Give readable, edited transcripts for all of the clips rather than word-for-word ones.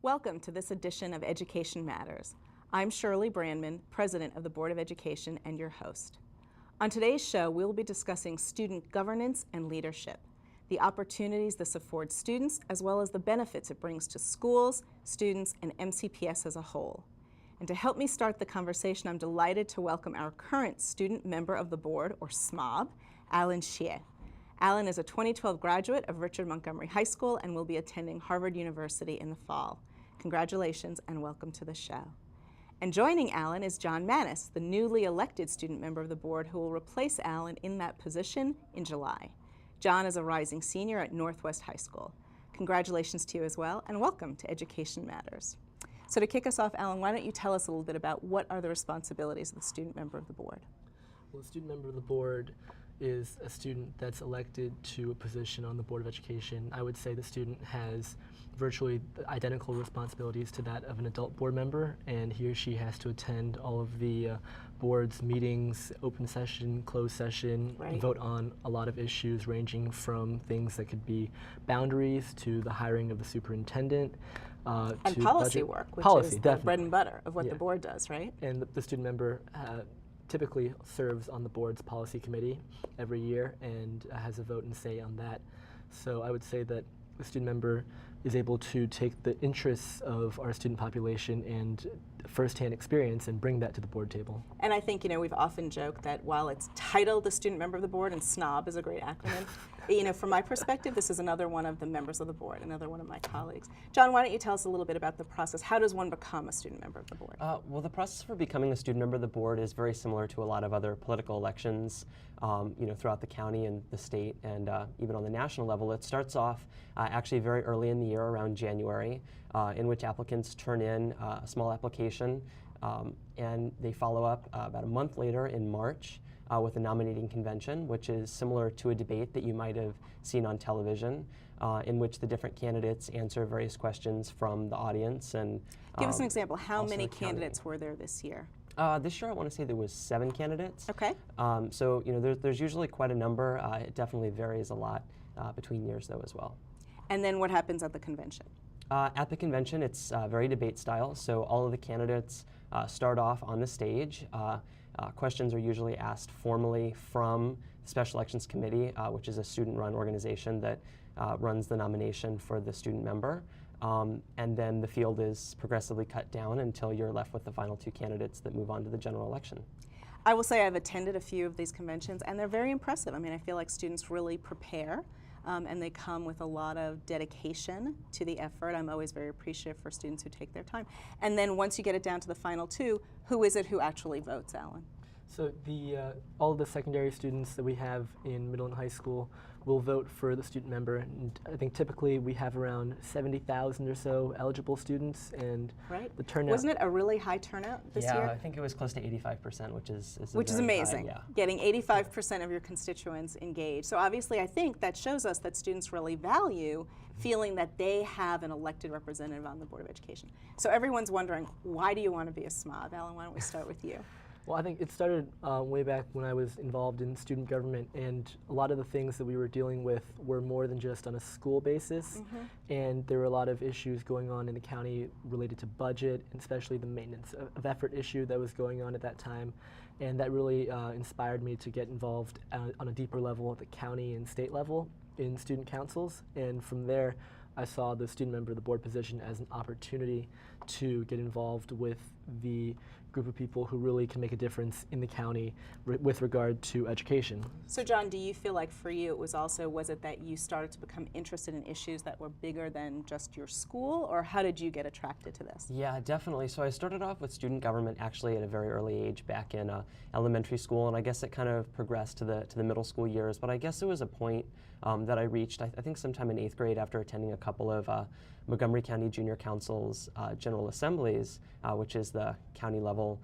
Welcome to this edition of Education Matters. I'm Shirley Brandman, President of the Board of Education and your host. On today's show, we'll be discussing student governance and leadership, the opportunities this affords students, as well as the benefits it brings to schools, students, and MCPS as a whole. And to help me start the conversation, I'm delighted to welcome our current student member of the board, or SMOB, Alan Xie. Alan is a 2012 graduate of Richard Montgomery High School and will be attending Harvard University in the fall. Congratulations and welcome to the show. And joining Alan is John Manis, the newly elected student member of the board who will replace Alan in that position in July. John is a rising senior at Northwest High School. Congratulations to you as well, and welcome to Education Matters. So to kick us off, Alan, why don't you tell us a little bit about what are the responsibilities of the student member of the board? Well, the student member of the board is a student that's elected to a position on the Board of Education. I would say the student has virtually identical responsibilities to that of an adult board member, and he or she has to attend all of the board's meetings, open session, closed session, Right. vote on a lot of issues ranging from things that could be boundaries to the hiring of the superintendent. And to policy budget. work, which Policy, is the definitely. bread and butter of what Yeah. the board does, right? And the student member typically serves on the board's policy committee every year and has a vote and say on that. So I would say that the student member is able to take the interests of our student population and firsthand experience and bring that to the board table. And I think, we've often joked that while it's titled the student member of the board, and SMOB is a great acronym, from my perspective, this is another one of the members of the board, another one of my colleagues. John, why don't you tell us a little bit about the process? How does one become a student member of the board? Well, the process for becoming a student member of the board is very similar to a lot of other political elections, throughout the county and the state, and even on the national level. It starts off actually very early in the year, around January, in which applicants turn in a small application, and they follow up about a month later in March with a nominating convention, which is similar to a debate that you might have seen on television, in which the different candidates answer various questions from the audience. And Give us an example. How many also county. candidates were there this year? This year I want to say there was 7 candidates. Okay. So there's usually quite a number. It definitely varies a lot between years though as well. And then what happens at the convention? At the convention, it's very debate style, so all of the candidates start off on the stage. Questions are usually asked formally from the Special Elections Committee, which is a student-run organization that runs the nomination for the student member. And then the field is progressively cut down until you're left with the final 2 candidates that move on to the general election. I will say I've attended a few of these conventions, and they're very impressive. I mean, I feel like students really prepare. And they come with a lot of dedication to the effort. I'm always very appreciative for students who take their time. And then once you get it down to the final 2, who is it who actually votes, Alan? So all of the secondary students that we have in middle and high school will vote for the student member, and I think typically we have around 70,000 or so eligible students, and Right. the turnout. Wasn't it a really high turnout this yeah, year? I think it was close to 85%, which is Which is very high, amazing, yeah. getting 85% of your constituents engaged. So obviously I think that shows us that students really value feeling that they have an elected representative on the Board of Education. So everyone's wondering, why do you want to be a SMOB? Alan, why don't we start with you? Well, I think it started way back when I was involved in student government, and a lot of the things that we were dealing with were more than just on a school basis, and there were a lot of issues going on in the county related to budget, and especially the maintenance of effort issue that was going on at that time, and that really inspired me to get involved on a deeper level at the county and state level in student councils, and from there I saw the student member of the board position as an opportunity to get involved with the group of people who really can make a difference in the county with regard to education. So John, do you feel like for you was it that you started to become interested in issues that were bigger than just your school, or how did you get attracted to this? Yeah, definitely. So I started off with student government actually at a very early age back in elementary school, and I guess it kind of progressed to the middle school years, but I guess it was a point that I reached, I think sometime in 8th grade after attending a couple of Montgomery County Junior Council's General Assemblies, which is the county level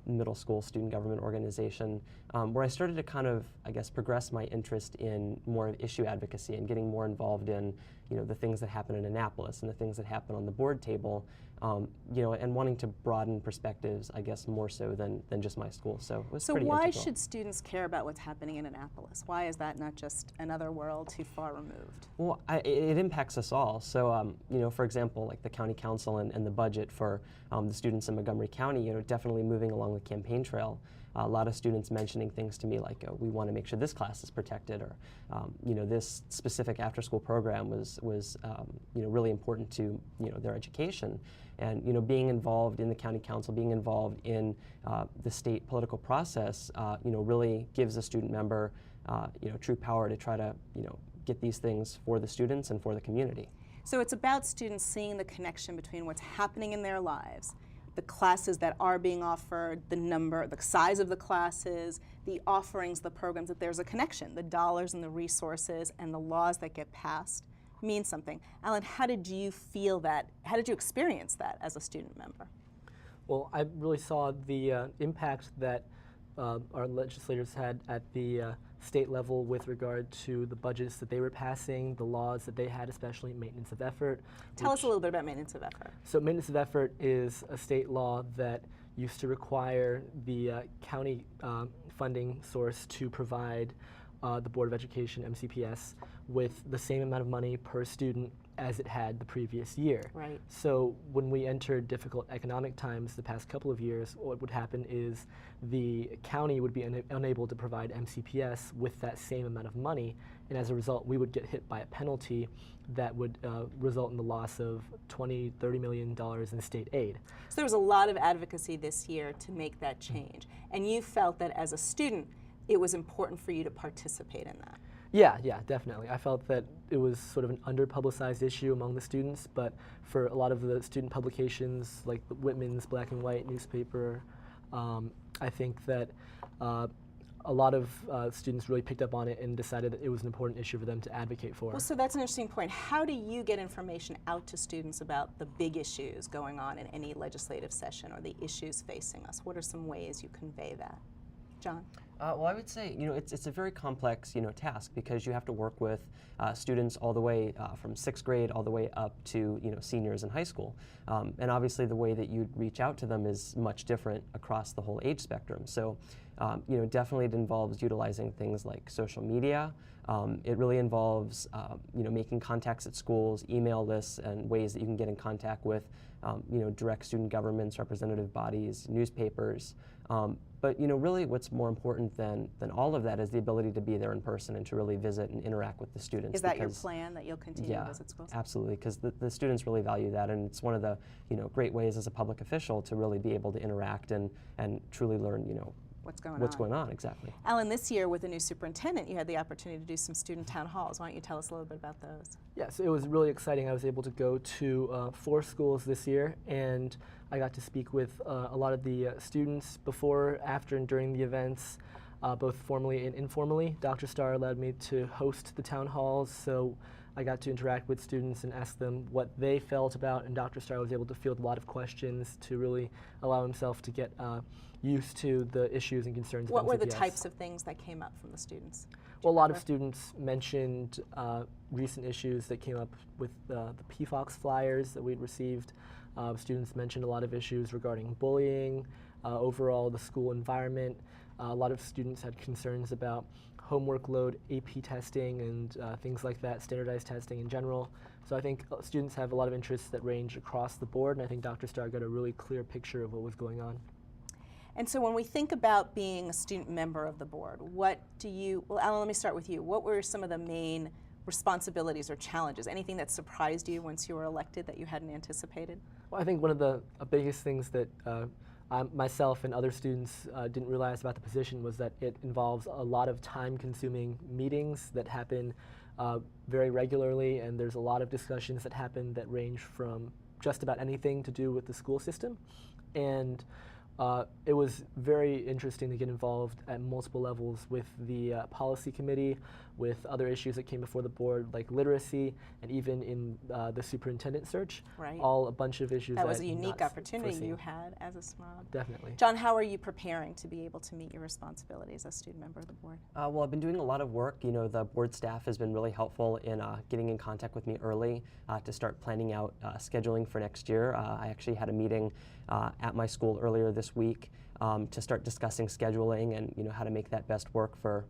middle school student government organization, where I started to kind of, I guess, progress my interest in more of issue advocacy and getting more involved in, the things that happen in Annapolis and the things that happen on the board table, and wanting to broaden perspectives, I guess, more so than just my school. So it was pretty why integral. should students care about what's happening in Annapolis? Why is that not just another world too far removed? Well, it impacts us all. So, for example, like the county council and the budget for the students in Montgomery County, definitely moving along the campaign trail. A lot of students mentioning things to me like, we want to make sure this class is protected, or this specific after-school program was really important to their education. And being involved in the county council, being involved in the state political process, really gives a student member true power to try to get these things for the students and for the community. So it's about students seeing the connection between what's happening in their lives, the classes that are being offered, the size of the classes, the offerings, the programs, that there's a connection. The dollars and the resources and the laws that get passed mean something. Alan, how did you feel that? How did you experience that as a student member? Well, I really saw the impact that our legislators had at the state level with regard to the budgets that they were passing, the laws that they had, especially maintenance of effort. Tell us a little bit about maintenance of effort. So maintenance of effort is a state law that used to require the county funding source to provide the Board of Education, MCPS, with the same amount of money per student as it had the previous year. Right. So when we entered difficult economic times the past couple of years, what would happen is the county would be unable to provide MCPS with that same amount of money, and as a result we would get hit by a penalty that would result in the loss of $20–30 million in state aid. So there was a lot of advocacy this year to make that change, and you felt that as a student it was important for you to participate in that. Yeah, definitely. I felt that it was sort of an under-publicized issue among the students, but for a lot of the student publications, like the Whitman's Black and White newspaper, I think that a lot of students really picked up on it and decided that it was an important issue for them to advocate for. Well, so that's an interesting point. How do you get information out to students about the big issues going on in any legislative session or the issues facing us? What are some ways you convey that? John? Well, I would say, it's a very complex, task, because you have to work with students all the way from 6th grade all the way up to, seniors in high school. And obviously the way that you'd reach out to them is much different across the whole age spectrum. So, definitely it involves utilizing things like social media. It really involves, making contacts at schools, email lists, and ways that you can get in contact with, direct student governments, representative bodies, newspapers. But really what's more important than all of that is the ability to be there in person and to really visit and interact with the students. Is that your plan, that you'll continue to visit schools? Absolutely, because the students really value that, and it's one of the great ways as a public official to really be able to interact and truly learn what's going on, exactly. Alan, this year with the new superintendent, you had the opportunity to do some student town halls. Why don't you tell us a little bit about those? Yes, it was really exciting. I was able to go to 4 schools this year, and I got to speak with a lot of the students before, after, and during the events, both formally and informally. Dr. Starr allowed me to host the town halls, so I got to interact with students and ask them what they felt about, and Dr. Starr was able to field a lot of questions to really allow himself to get used to the issues and concerns of MCPS. What were the types of things that came up from the students? Well, a lot of students mentioned recent issues that came up with the PFOX flyers that we'd received. Students mentioned a lot of issues regarding bullying, overall the school environment. A lot of students had concerns about homework load, AP testing, and things like that, standardized testing in general. So I think students have a lot of interests that range across the board, and I think Dr. Starr got a really clear picture of what was going on. And so when we think about being a student member of the board, well, Alan, let me start with you. What were some of the main responsibilities or challenges? Anything that surprised you once you were elected that you hadn't anticipated? Well, I think one of the biggest things that myself and other students didn't realize about the position was that it involves a lot of time-consuming meetings that happen very regularly, and there's a lot of discussions that happen that range from just about anything to do with the school system. And it was very interesting to get involved at multiple levels with the policy committee, with other issues that came before the board like literacy, and even in the superintendent search. Right. All a bunch of issues that was a unique opportunity you had as a SMOB. Definitely. John, how are you preparing to be able to meet your responsibilities as a student member of the board? Well, I've been doing a lot of work. The board staff has been really helpful in getting in contact with me early to start planning out scheduling for next year. I actually had a meeting at my school earlier this this week to start discussing scheduling and how to make that best work for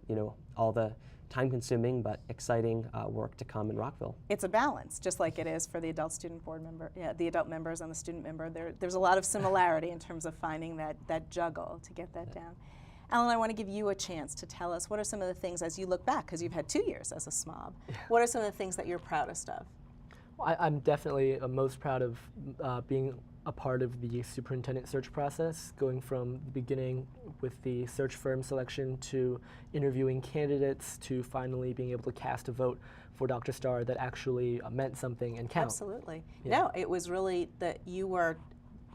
all the time-consuming but exciting work to come in Rockville. It's a balance, just like it is for the adult student board member, the adult members and the student member. There's a lot of similarity in terms of finding that juggle to get that down. Alan, I want to give you a chance to tell us what are some of the things, as you look back, because you've had 2 years as a SMOB, what are some of the things that you're proudest of? Well, I'm definitely most proud of being a part of the superintendent search process, going from the beginning with the search firm selection to interviewing candidates to finally being able to cast a vote for Dr. Starr that actually meant something and counted. Absolutely. Yeah. No, it was really that you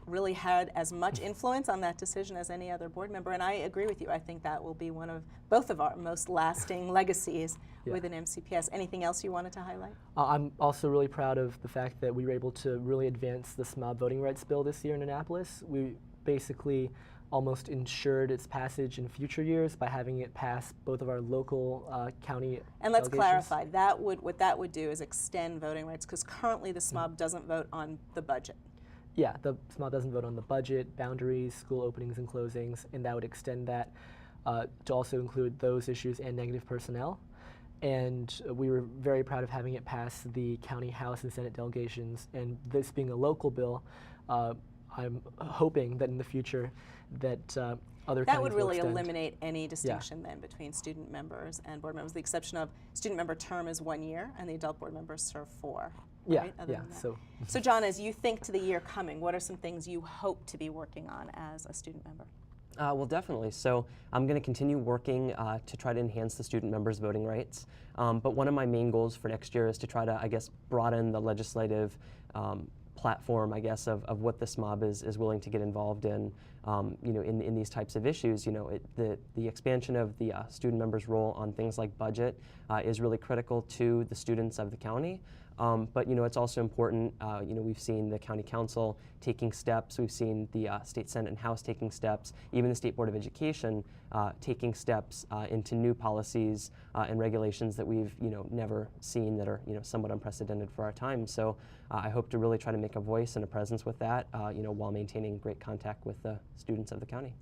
really had as much influence on that decision as any other board member, and I agree with you. I think that will be both of our most lasting legacies within MCPS. Anything else you wanted to highlight? I'm also really proud of the fact that we were able to really advance the SMOB voting rights bill this year in Annapolis. We basically almost ensured its passage in future years by having it pass both of our local county And let's delegations. clarify, what that would do is extend voting rights, because currently the SMOB doesn't vote on the budget. Yeah, the SMOB doesn't vote on the budget, boundaries, school openings and closings, and that would extend that to also include those issues and negative personnel. And we were very proud of having it pass the county House and Senate delegations. And this being a local bill, I'm hoping that in the future that other That counties would will really extend. eliminate any distinction then between student members and board members, the exception of student member term is 1 year and the adult board members serve 4. Yeah, right? Other yeah. than that. So John, as you think to the year coming, what are some things you hope to be working on as a student member? Well, definitely. So I'm going to continue working to try to enhance the student members' voting rights. But one of my main goals for next year is to try to, I guess, broaden the legislative platform, I guess, of what the SMOB is willing to get involved in, in these types of issues. The expansion of the student members' role on things like budget is really critical to the students of the county. But it's also important. We've seen the county council taking steps. We've seen the state senate and house taking steps. Even the state board of education taking steps into new policies and regulations that we've never seen, that are somewhat unprecedented for our time. So I hope to really try to make a voice and a presence with that, while maintaining great contact with the students of the county.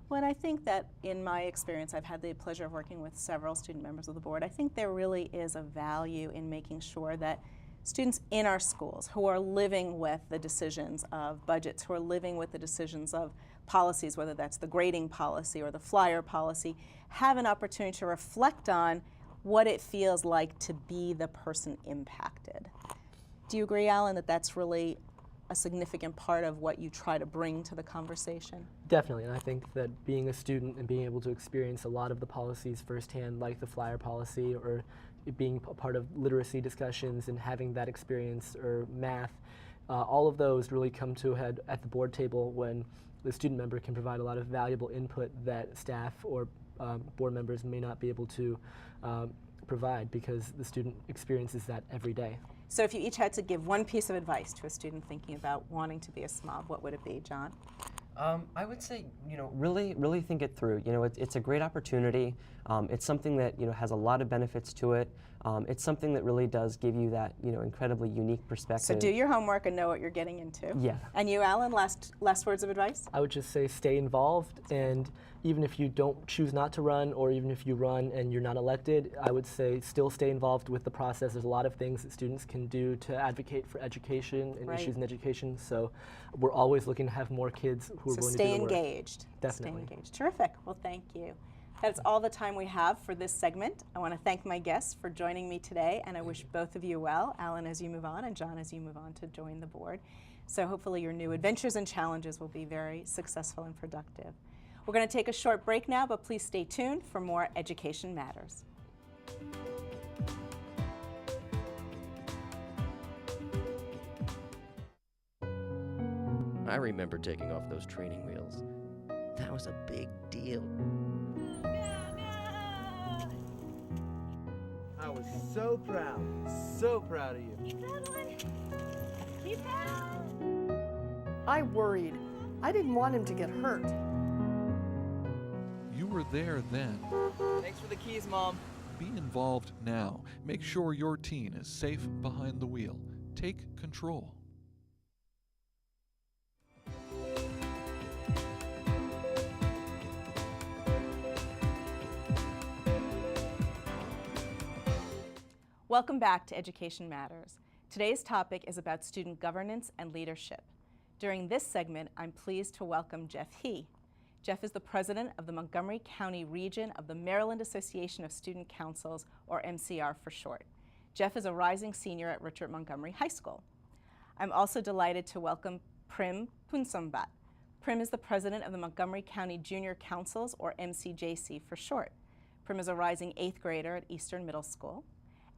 Well, and I think that in my experience, I've had the pleasure of working with several student members of the board. I think there really is a value in making sure that students in our schools who are living with the decisions of budgets, who are living with the decisions of policies, whether that's the grading policy or the flyer policy, have an opportunity to reflect on what it feels like to be the person impacted. Do you agree, Alan, that that's really a significant part of what you try to bring to the conversation? definitely, and I think that being a student and being able to experience a lot of the policies firsthand, like the flyer policy, or being a part of literacy discussions and having that experience, or math, all of those really come to a head at the board table when the student member can provide a lot of valuable input that staff or board members may not be able to provide, because the student experiences that every day. So if you each had to give one piece of advice to a student thinking about wanting to be a SMOB, what would it be, John? I would say, really think it through. It's a great opportunity. It's something that, has a lot of benefits to it. It's something that really does give you that, incredibly unique perspective. So do your homework and know what you're getting into. Yeah. And you, Alan, last words of advice? I would just say stay involved, and even if you don't choose not to run, or even if you run and you're not elected, I would say still stay involved with the process. There's a lot of things that students can do to advocate for education and Right. issues in education, so we're always looking to have more kids who are So willing stay to do the work. engaged. Definitely. Stay engaged. Terrific. Well, thank you. That's all the time we have for this segment. I want to thank my guests for joining me today, and I wish both of you well, Alan as you move on, and John as you move on to join the board. So hopefully your new adventures and challenges will be very successful and productive. We're going to take a short break now, but please stay tuned for more Education Matters. I remember taking off those training wheels. That was a big deal. I was so proud of you. I worried. I didn't want him to get hurt. You were there then. Thanks for the keys, Mom. Be involved now. Make sure your teen is safe behind the wheel. Take control. Welcome back to Education Matters. Today's topic is about student governance and leadership. During this segment, I'm pleased to welcome Jeff He. Jeff is the president of the Montgomery County region of the Maryland Association of Student Councils, or MCR for short. Jeff is a rising senior at Richard Montgomery High School. I'm also delighted to welcome Prim Phoolsimbat. Prim is the president of the Montgomery County Junior Councils, or MCJC for short. Prim is a rising 8th grader at Eastern Middle School.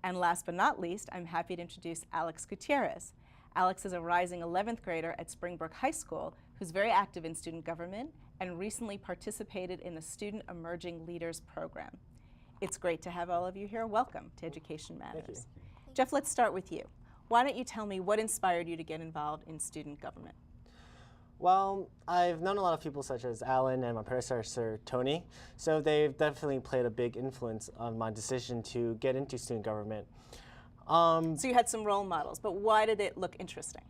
And last but not least, I'm happy to introduce Alex Gutierrez. Alex is a rising 11th grader at SpringBrook High School who's very active in student government and recently participated in the Student Emerging Leaders Program. It's great to have all of you here. Welcome to Education Matters. Jeff, let's start with you. Why don't you tell me what inspired you to get involved in student government? Well, I've known a lot of people such as Alan and my predecessor, Tony, so they've definitely played a big influence on my decision to get into student government. So you had some role models, but why did it look interesting?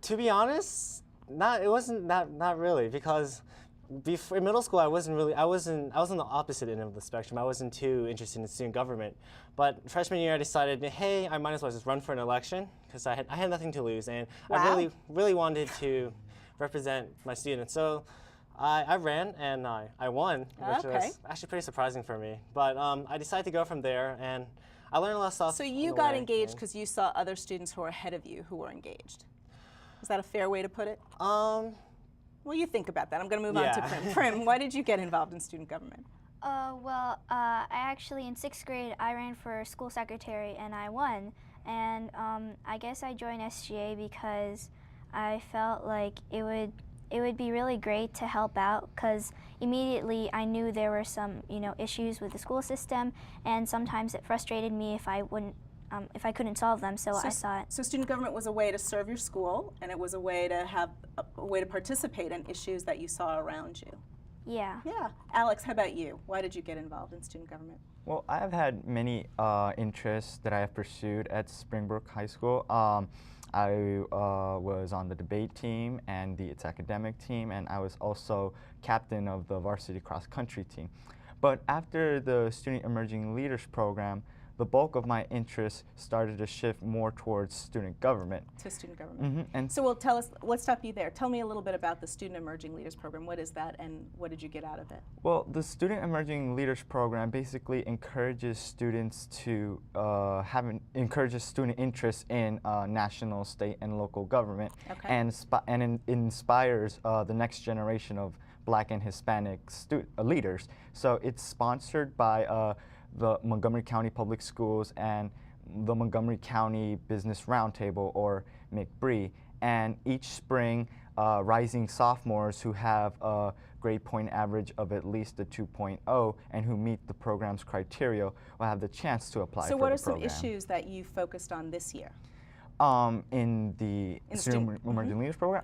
To be honest, not really, because in middle school I was on the opposite end of the spectrum. I wasn't too interested in student government. But freshman year I decided, hey, I might as well just run for an election because I had nothing to lose, and I really wanted to represent my students. So I ran and I won, which was actually pretty surprising for me. But I decided to go from there, and I learned a lot of stuff. So you got engaged because you saw other students who were ahead of you who were engaged. Is that a fair way to put it? Well, you think about that. I'm going to move on to Prim. Prim, why did you get involved in student government? I actually, in 6th grade, I ran for school secretary and I won. And I guess I joined SGA because I felt like it would be really great to help out, because immediately I knew there were some, issues with the school system, and sometimes it frustrated me if I couldn't solve them, so I thought. So student government was a way to serve your school, and it was a way to have a way to participate in issues that you saw around you. Yeah. Yeah. Alex, how about you? Why did you get involved in student government? Well, I have had many interests that I have pursued at SpringBrook High School. I was on the debate team and its academic team, and I was also captain of the varsity cross-country team. But after the Student Emerging Leaders Program, the bulk of my interests started to shift more towards student government. To student government. And so let's stop you there. Tell me a little bit about the Student Emerging Leaders Program. What is that, and what did you get out of it? Well, the Student Emerging Leaders Program basically encourages students to encourages student interest in national, state, and local government, and inspires the next generation of Black and Hispanic leaders. So it's sponsored by the Montgomery County Public Schools and the Montgomery County Business Roundtable, or MCPS-MD. And each spring, rising sophomores who have a grade point average of at least a 2.0 and who meet the program's criteria will have the chance to apply for the program. So what are some issues that you focused on this year? In the Student Emerging Leaders Program?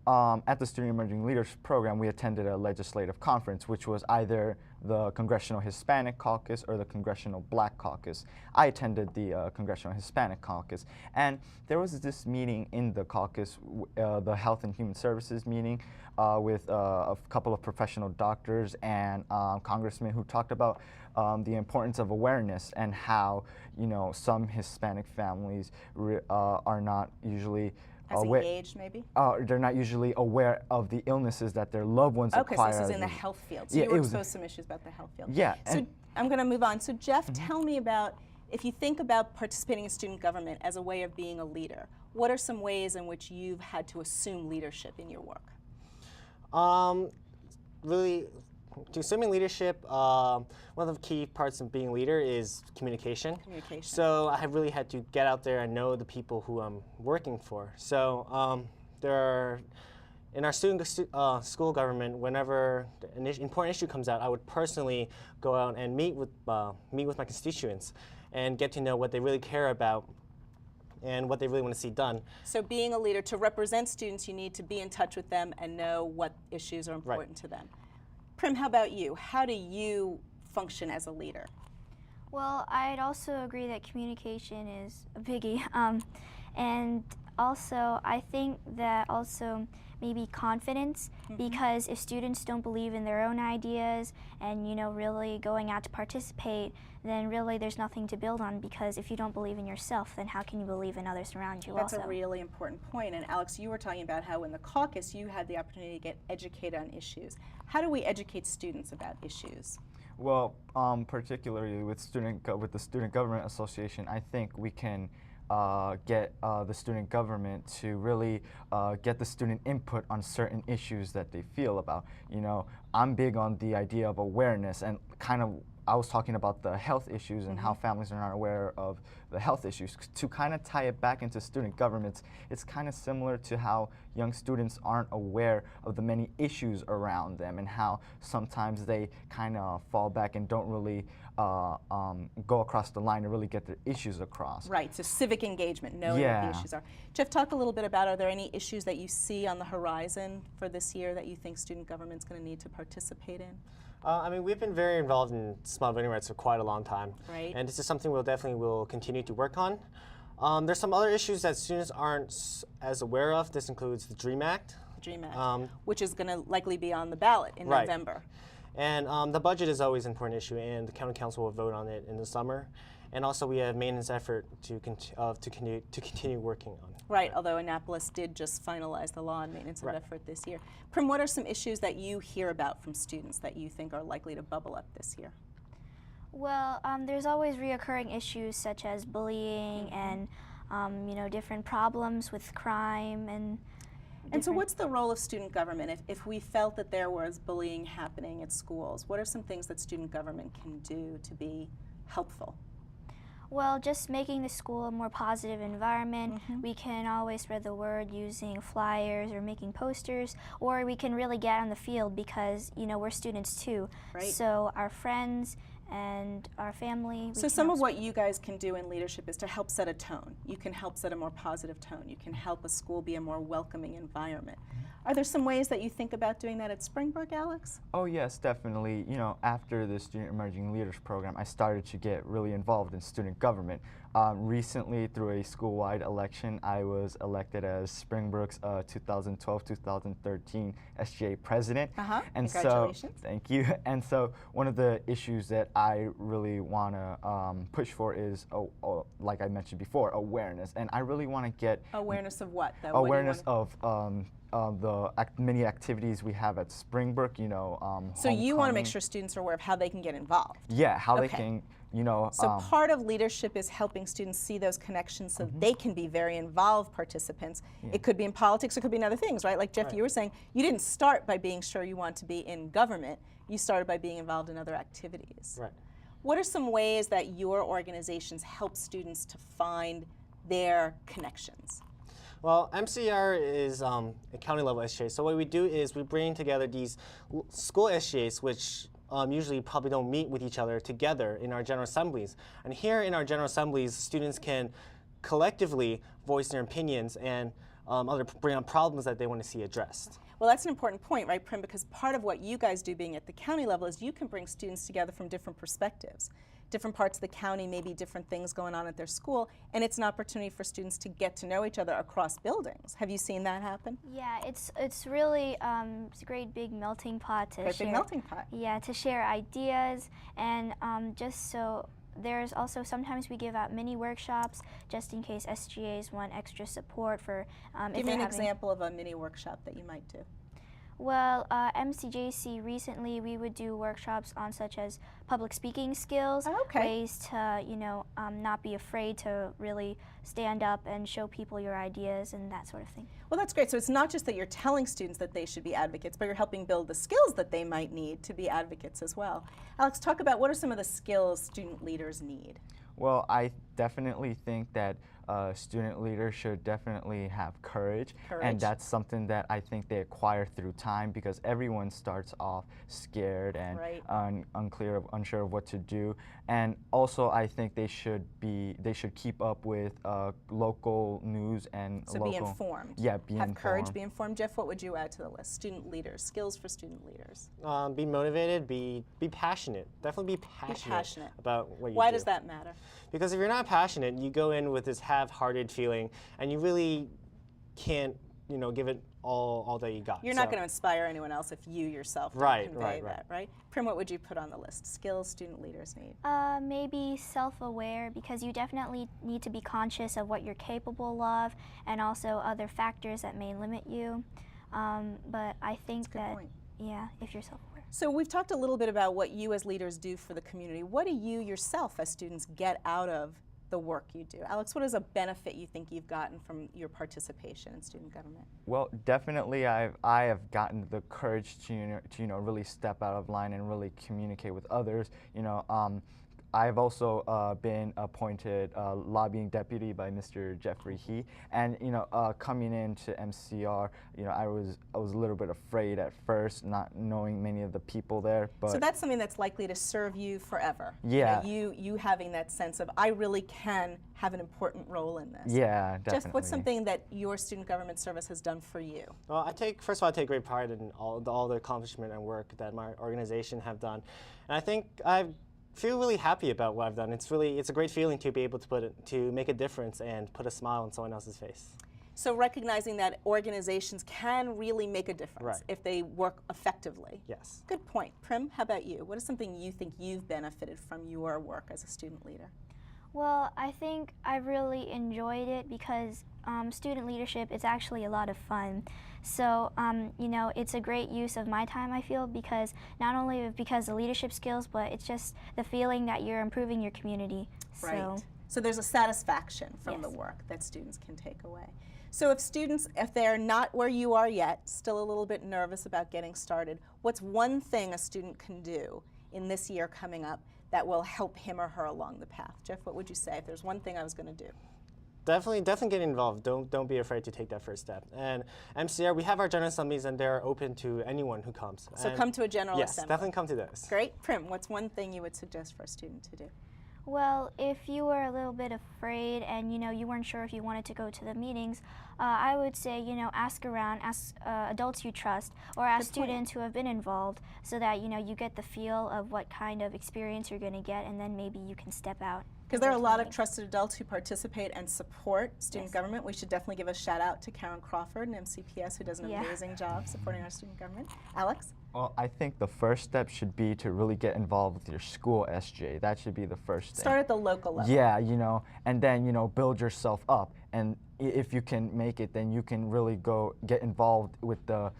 At the Student Emerging Leaders Program, we attended a legislative conference, which was either the Congressional Hispanic Caucus or the Congressional Black Caucus. I attended the Congressional Hispanic Caucus, and there was this meeting in the caucus, the Health and Human Services meeting, with a couple of professional doctors and congressmen who talked about the importance of awareness and how, some Hispanic families are not usually engaged, maybe? They're not usually aware of the illnesses that their loved ones acquire. Okay, so this is in the health field. So you were exposed to some issues about the health field. Yeah. So I'm going to move on. So Jeff, tell me about, if you think about participating in student government as a way of being a leader, what are some ways in which you've had to assume leadership in your work? Really, to assuming leadership, one of the key parts of being a leader is communication. So I have really had to get out there and know the people who I'm working for. So in our school government, whenever an important issue comes out, I would personally go out and meet with my constituents and get to know what they really care about and what they really want to see done. So being a leader, to represent students, you need to be in touch with them and know what issues are important to them. Prim, how about you? How do you function as a leader? Well, I'd also agree that communication is a biggie. And also, I think that also maybe confidence, because if students don't believe in their own ideas and, you know, really going out to participate, then really there's nothing to build on, because if you don't believe in yourself, then how can you believe in others around you That's also? a really important point. And Alex, you were talking about how in the caucus you had the opportunity to get educated on issues. How do we educate students about issues? Well, particularly with the Student Government Association, I think we can get the student government to really get the student input on certain issues that they feel about. You know, I'm big on the idea of awareness, and kind of I was talking about the health issues and how families are not aware of the health issues. To kind of tie it back into student governments, it's kind of similar to how young students aren't aware of the many issues around them, and how sometimes they kind of fall back and don't really go across the line and really get their issues across. Right, so civic engagement, knowing what the issues are. Jeff, talk a little bit about, are there any issues that you see on the horizon for this year that you think student government's going to need to participate in? I mean, we've been very involved in SMOB voting rights for quite a long time. Right. And this is something we'll definitely continue to work on. There's some other issues that students aren't as aware of. This includes the DREAM Act. DREAM Act, which is going to likely be on the ballot in November. And the budget is always an important issue, and the county council will vote on it in the summer. And also we have maintenance effort to continue working on. Right, although Annapolis did just finalize the law on maintenance of effort this year. Prim, what are some issues that you hear about from students that you think are likely to bubble up this year? Well, there's always reoccurring issues such as bullying and, you know, different problems with crime and. And so what's the role of student government? If we felt that there was bullying happening at schools, what are some things that student government can do to be helpful? Well, just making the school a more positive environment. We can always spread the word using flyers or making posters, or we can really get on the field because, you know, we're students too. Right. So our friends and our family. So some of what you guys can do in leadership is to help set a tone. You can help set a more positive tone. You can help a school be a more welcoming environment. Are there some ways that you think about doing that at SpringBrook, Alex? Oh yes, definitely. You know, after the Student Emerging Leaders Program, I started to get really involved in student government. Recently, through a school-wide election, I was elected as SpringBrook's 2012-2013 SGA president. And Congratulations. So, thank you. And so, one of the issues that I really want to push for is, like I mentioned before, awareness. And I really want to get awareness of what, though? Awareness of the many activities we have at SpringBrook. You know, so you want to make sure students are aware of how they can get involved. Yeah, how they can. You know, so part of leadership is helping students see those connections so they can be very involved participants. It could be in politics, it could be in other things, right? Like Jeff, you were saying, you didn't start by being sure you want to be in government. You started by being involved in other activities. Right. What are some ways that your organizations help students to find their connections? Well, MCR is a county level SGA. So what we do is we bring together these school SGAs, which usually probably don't meet with each other together in our General Assemblies. And here in our General Assemblies, students can collectively voice their opinions and bring up problems that they want to see addressed. Well, that's an important point, right, Prim, because part of what you guys do being at the county level is you can bring students together from different perspectives. Different parts of the county, maybe different things going on at their school, and it's an opportunity for students to get to know each other across buildings. Have you seen that happen? Yeah, it's really it's a great big melting pot to share. Big melting pot. Yeah, to share ideas, and just so there's also sometimes we give out mini workshops just in case SGAs want extra support for. Give me an example of a mini workshop that you might do. Well, MCJC recently we would do workshops on such as public speaking skills, ways to, you know, not be afraid to really stand up and show people your ideas and that sort of thing. Well, that's great. So it's not just that you're telling students that they should be advocates, but you're helping build the skills that they might need to be advocates as well. Alex, talk about what are some of the skills student leaders need? Well, I definitely think that student leaders should definitely have courage, and that's something that I think they acquire through time, because everyone starts off scared and unsure of what to do. And also, I think they should keep up with local news and be informed. Yeah, be informed. Have courage, be informed. Jeff, what would you add to the list? Student leaders, skills for student leaders. Be motivated. Be passionate. Definitely be passionate about what you do. Why does that matter? Because if you're not passionate, you go in with this half-hearted feeling, and you really can't, you know, give it all that you got. You're not going to inspire anyone else if you yourself don't convey that, right? Prim, what would you put on the list? Skills student leaders need? Maybe self-aware, because you definitely need to be conscious of what you're capable of and also other factors that may limit you. But I think that, yeah, if you're self-aware. So we've talked a little bit about what you as leaders do for the community. What do you yourself as students get out of the work you do? Alex, what is a benefit you think you've gotten from your participation in student government? Well, definitely I have gotten the courage to really step out of line and really communicate with others. I've also been appointed lobbying deputy by Mr. Jeffrey He, and coming into MCR, I was a little bit afraid at first, not knowing many of the people there. But so that's something that's likely to serve you forever. Yeah. You having that sense of, I really can have an important role in this. Yeah, definitely. Jeff, what's something that your student government service has done for you? Well, first of all, I take great pride in all the accomplishment and work that my organization have done, and I think I feel really happy about what I've done. It's a great feeling to be able to make a difference and put a smile on someone else's face. So recognizing that organizations can really make a difference if they work effectively. Yes. Good point. Prim, how about you? What is something you think you've benefited from your work as a student leader? Well, I think I really enjoyed it because student leadership is actually a lot of fun. So, it's a great use of my time, I feel, because not only because of leadership skills, but it's just the feeling that you're improving your community. Right. So there's a satisfaction from the work that students can take away. So if they're not where you are yet, still a little bit nervous about getting started, what's one thing a student can do in this year coming up that will help him or her along the path? Jeff, what would you say if there's one thing I was going to do? Definitely get involved. Don't be afraid to take that first step. And MCR, we have our general assemblies, and they're open to anyone who comes. So come to a general assembly. Yes, definitely come to those. Great. Prim, what's one thing you would suggest for a student to do? Well, if you were a little bit afraid and you weren't sure if you wanted to go to the meetings, I would say ask around, ask adults you trust, or ask students who have been involved, so that you get the feel of what kind of experience you're going to get, and then maybe you can step out. Because there are a lot of trusted adults who participate and support student government. We should definitely give a shout out to Karen Crawford and MCPS, who does an amazing job supporting our student government. Alex? Well, I think the first step should be to really get involved with your school SJ. That should be the first thing. Start at the local level. Yeah, and then, build yourself up. And if you can make it, then you can really go get involved with the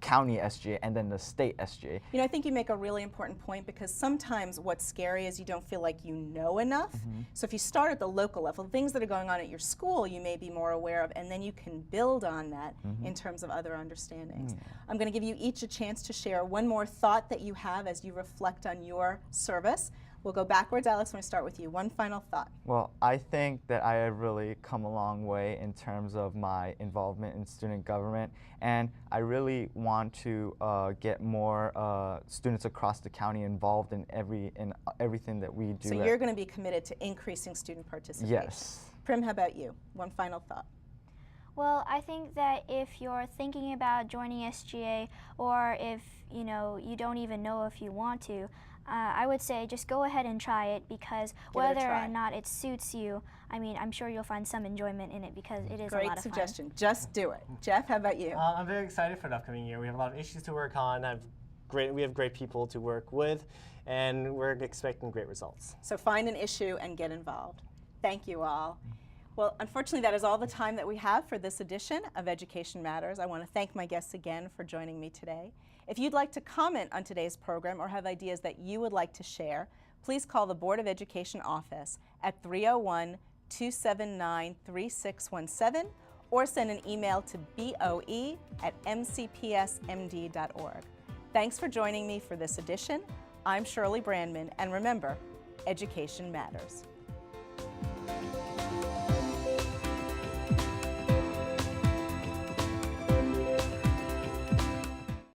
county SJ and then the state SJ. I think you make a really important point, because sometimes what's scary is you don't feel like you know enough. So if you start at the local level, things that are going on at your school you may be more aware of, and then you can build on that in terms of other understandings. I'm going to give you each a chance to share one more thought that you have as you reflect on your service. We'll go backwards. Alex, I'm going to start with you. One final thought. Well, I think that I have really come a long way in terms of my involvement in student government, and I really want to get more students across the county involved in everything that we do. So you're going to be committed to increasing student participation. Yes. Prim, how about you? One final thought. Well, I think that if you're thinking about joining SGA, or if you don't even know if you want to, I would say just go ahead and try it, because whether or not it suits you, I'm sure you'll find some enjoyment in it, because it is a lot of fun. Great suggestion. Just do it. Jeff, how about you? I'm very excited for the upcoming year. We have a lot of issues to work on. We have great people to work with, and we're expecting great results. So find an issue and get involved. Thank you all. Well, unfortunately, that is all the time that we have for this edition of Education Matters. I want to thank my guests again for joining me today. If you'd like to comment on today's program or have ideas that you would like to share, please call the Board of Education office at 301-279-3617 or send an email to boe@mcpsmd.org. Thanks for joining me for this edition. I'm Shirley Brandman, and remember, education matters.